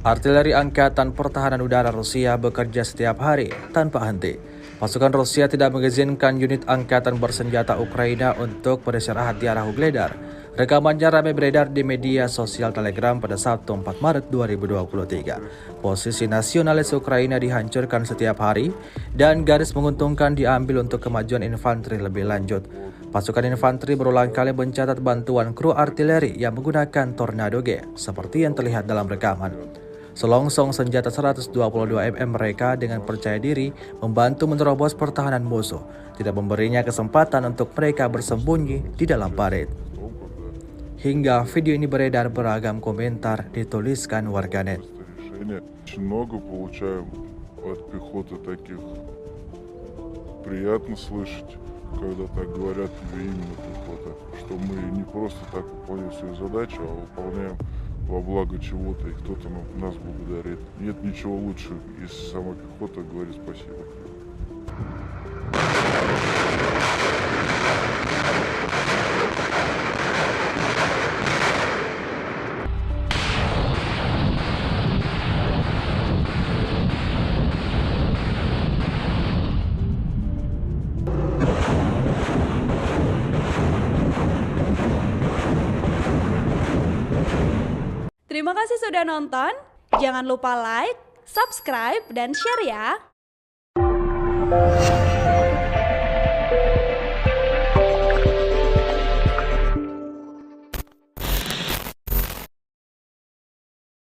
Artileri Angkatan Pertahanan Udara Rusia bekerja setiap hari tanpa henti. Pasukan Rusia tidak mengizinkan unit angkatan bersenjata Ukraina untuk beristirahat di arah Ugledar. Rekamannya ramai beredar di media sosial Telegram pada Sabtu 4 Maret 2023. Posisi nasionalis Ukraina dihancurkan setiap hari dan garis menguntungkan diambil untuk kemajuan infanteri lebih lanjut. Pasukan infanteri berulang kali mencatat bantuan kru artileri yang menggunakan Tornado G, seperti yang terlihat dalam rekaman. Selongsong senjata 122 mm mereka dengan percaya diri membantu menerobos pertahanan musuh, tidak memberinya kesempatan untuk mereka bersembunyi di dalam parit. Hingga video ini beredar, beragam komentar dituliskan warganet. Много получаем от пехоты таких. Приятно слышать, когда так говорят тебе именно пехота, что мы не просто так выполняем свою задачу, а выполняем во благо чего-то, и кто-то нас благодарит. Нет ничего лучше, если сама пехота говорит спасибо. Terima kasih sudah nonton. Jangan lupa like, subscribe, dan share ya.